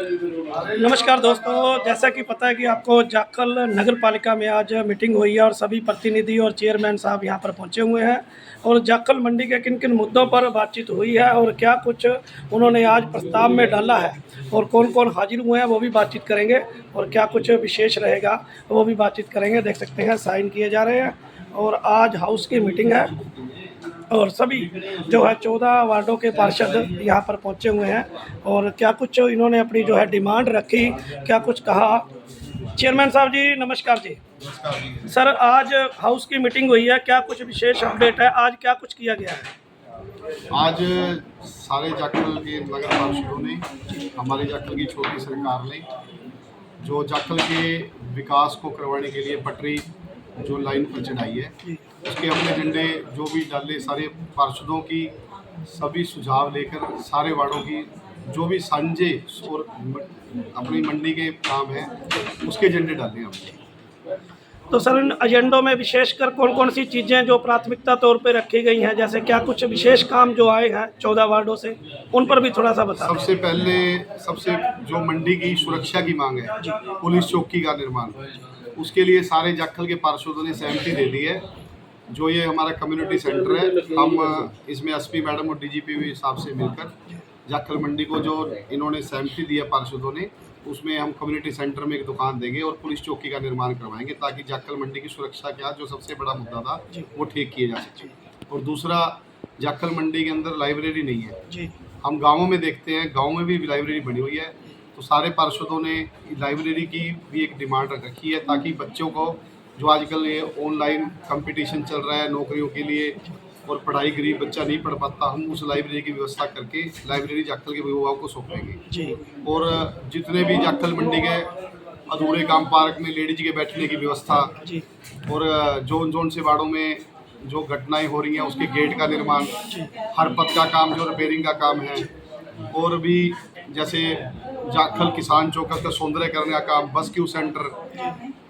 नमस्कार दोस्तों, जैसा कि पता है कि आपको जाखल नगर पालिका में आज मीटिंग हुई है और सभी प्रतिनिधि और चेयरमैन साहब यहां पर पहुंचे हुए हैं और जाखल मंडी के किन किन मुद्दों पर बातचीत हुई है और क्या कुछ उन्होंने आज प्रस्ताव में डाला है और कौन कौन हाजिर हुए हैं वो भी बातचीत करेंगे और क्या कुछ विशेष रहेगा वो भी बातचीत करेंगे। देख सकते हैं साइन किए जा रहे हैं और आज हाउस की मीटिंग है और सभी जो है 14 वार्डों के पार्षद यहाँ पर पहुँचे हुए हैं और क्या कुछ इन्होंने अपनी जो है डिमांड रखी, क्या कुछ कहा। चेयरमैन साहब जी नमस्कार जी। सर आज हाउस की मीटिंग हुई है, क्या कुछ विशेष अपडेट है, आज क्या कुछ किया गया है? आज सारे जाखल के नगर पार्षदों ने, हमारे जाखल की छोटी सरकार ने जो जाखल के विकास को करवाने के लिए पटरी जो लाइन पर चढ़ाई है उसके अपने एजेंडे जो भी डाले, सारे पार्षदों की सभी सुझाव लेकर सारे वार्डों की जो भी साझे और अपनी मंडी के काम है उसके एजेंडे डाले हमने। तो सर इन एजेंडों में विशेषकर कौन कौन सी चीज़ें जो प्राथमिकता तौर पे रखी गई हैं, जैसे क्या कुछ विशेष काम जो आए हैं 14 वार्डों से, उन पर भी थोड़ा सा बता। सबसे पहले जो मंडी की सुरक्षा की मांग है, पुलिस चौकी का निर्माण, उसके लिए सारे जाखल के पार्षदों ने सहमति दे दी है। जो ये हमारा कम्युनिटी सेंटर है, हम इसमें एसपी मैडम और डीजीपी साहब से मिलकर जाखल मंडी को जो इन्होंने सहमति दी है पार्षदों ने, उसमें हम कम्युनिटी सेंटर में एक दुकान देंगे और पुलिस चौकी का निर्माण करवाएंगे ताकि जाखल मंडी की सुरक्षा क्या जो सबसे बड़ा मुद्दा था वो ठीक किया जा सके। और दूसरा, जाखल मंडी के अंदर लाइब्रेरी नहीं है। हम गाँवों में देखते हैं, गाँव में भी लाइब्रेरी बनी हुई है, तो सारे पार्षदों ने लाइब्रेरी की भी एक डिमांड रखी है ताकि बच्चों को जो आजकल ये ऑनलाइन कंपटीशन चल रहा है नौकरियों के लिए और पढ़ाई गरीब बच्चा नहीं पढ़ पाता, हम उस लाइब्रेरी की व्यवस्था करके लाइब्रेरी जाखल के विभाग को सौंपेंगे। और जितने भी जाखल मंडी के अधूरे काम, पार्क में लेडीज के बैठने की व्यवस्था और जोन जोन से वार्डों में जो घटनाएं हो रही हैं उसके गेट का निर्माण, हर पथ का काम जो रिपेयरिंग का काम है, और भी जैसे जाखल किसान चौक का सौंदर्यकरण का काम, बस क्यू सेंटर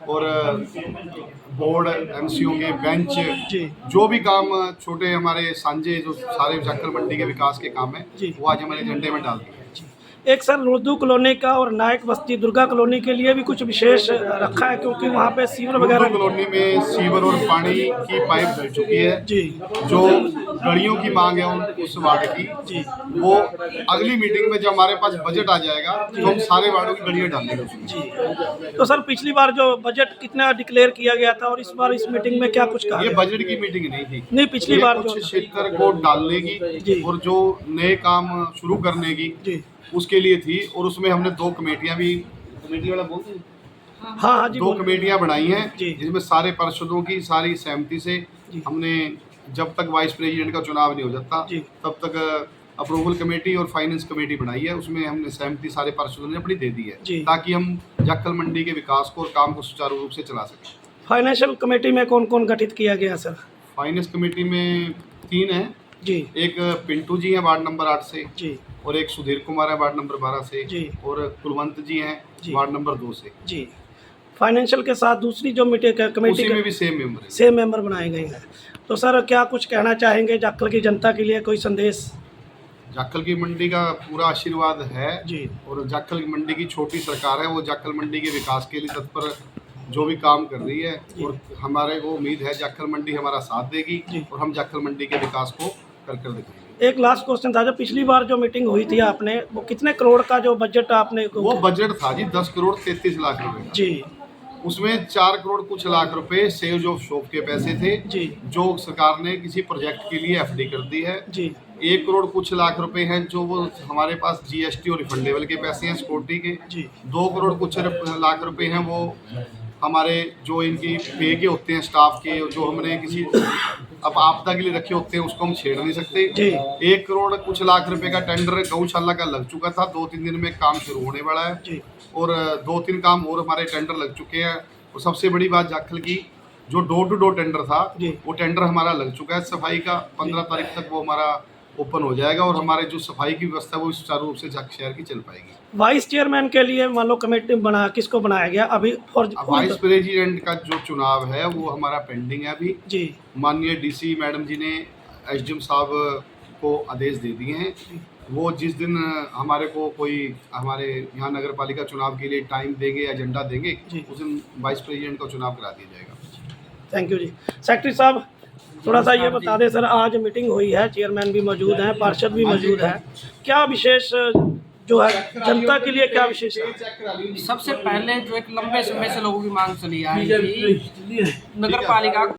और बोर्ड एमसीओ के बेंच, जो भी काम छोटे हमारे सांझे जो सारे जाखल मंडी के विकास के काम है वो आज हमारे एजेंडे में डाल दिए। एक सर उर्दू कॉलोनी का और नायक बस्ती दुर्गा कॉलोनी के लिए भी कुछ विशेष रखा है क्योंकि वहाँ पे सीवर वगैरह, कॉलोनी में सीवर और पानी की पाइप डल चुकी है जो गलियों की मांग है उस वार्ड की, वो अगली मीटिंग में जब हमारे पास बजट आ जाएगा तो हम सारे वार्डों की गलियाँ डाल देंगे। तो सर पिछली बार जो बजट कितना डिक्लेयर किया गया था और इस बार इस मीटिंग में क्या कुछ कहा? ये बजट की मीटिंग नहीं थी, नहीं पिछली बार कुछ क्षेत्र को डालने की और जो नए काम शुरू करने की उसके लिए थी, और उसमें हमने दो कमेटियां भी, कमेटी वाला बोलते हैं, हाँ जी, दो कमेटियां बनाई हैं जिसमें सारे पार्षदों की सारी सहमति से हमने, जब तक वाइस प्रेसिडेंट का चुनाव नहीं हो जाता तब तक अप्रूवल कमेटी और फाइनेंस कमेटी बनाई है, उसमें हमने सहमति सारे पार्षदों ने अपनी दे दी है ताकि हम जाखल मंडी के विकास को और काम को सुचारू रूप से चला सकें। फाइनेंशियल कमेटी में कौन कौन गठित किया गया सर? फाइनेंस कमेटी में 3 हैं जी, एक पिंटू जी हैं वार्ड नंबर 8 से जी, और एक सुधीर कुमार है वार्ड नंबर 12 से जी, और कुलवंत जी हैं वार्ड नंबर 2 से जी। फाइनेंशियल के साथ दूसरी जो कमेटी में भी सेम मेंबर बनाए गए हैं। तो सर क्या कुछ कहना चाहेंगे जाखल की जनता के लिए, कोई संदेश? जाखल की मंडी का पूरा आशीर्वाद है जी, और जाखल की मंडी की छोटी सरकार है, वो जाखल मंडी के विकास के लिए तत्पर जो भी काम कर रही है, और हमारे को उम्मीद है जाखल मंडी हमारा साथ देगी और हम जाखल मंडी के विकास को कर दिखाएंगे। एक लास्ट क्वेश्चन था, जो पिछली बार जो मीटिंग हुई थी आपने, वो कितने करोड़ का जो बजट आपने? वो बजट था जी 10 करोड़ 33 लाख रुपए जी, उसमें 4 करोड़ कुछ लाख रुपए सेल्स ऑफ शॉप के पैसे थे जी, जो सरकार ने किसी प्रोजेक्ट के लिए एफडी कर दी है जी। 1 करोड़ कुछ लाख रुपए हैं जो वो हमारे पास जीएसटी और रिफंडेबल के पैसे हैं सिक्योरिटी के जी। 2 करोड़ कुछ लाख रुपए हैं वो हमारे जो इनकी पे के होते हैं स्टाफ के, जो हमने किसी अब आपदा के लिए रखे होते हैं उसको हम छेड़ नहीं सकते। 1 करोड़ कुछ लाख रुपए का टेंडर गौशाला का लग चुका था, 2-3 दिन में काम शुरू होने वाला है और 2-3 काम और हमारे टेंडर लग चुके हैं। और सबसे बड़ी बात जाखल की जो डोर टू डोर टेंडर था वो टेंडर हमारा लग चुका है सफाई का, 15 तारीख तक वो हमारा ओपन हो जाएगा और हमारे जो सफाई की व्यवस्था वो सुचारू रूप से शहर की चल पाएगी। वाइस चेयरमैन के लिए मान लो कमेटी किसको बनाया गया अभी? वाइस प्रेसिडेंट का जो चुनाव है वो हमारा पेंडिंग है अभी जी। माननीय डीसी मैडम जी ने एसडीएम साहब को आदेश दे दिए हैं वो जिस दिन हमारे को कोई हमारे यहाँ नगर पालिका चुनाव के लिए टाइम देंगे, एजेंडा देंगे, जी। उस दिन वाइस प्रेसिडेंट का चुनाव करा दिया जाएगा। Thank you ji. सेक्रेटरी साहब, थोड़ा सा ये बता दें सर, आज मीटिंग हुई है, चेयरमैन भी मौजूद हैं, पार्षद भी मौजूद हैं, क्या विशेष जो है जनता के लिए क्या विशेष है? सबसे पहले जो एक लंबे समय से लोगों की मांग चली आ रही थी, नगर पालिका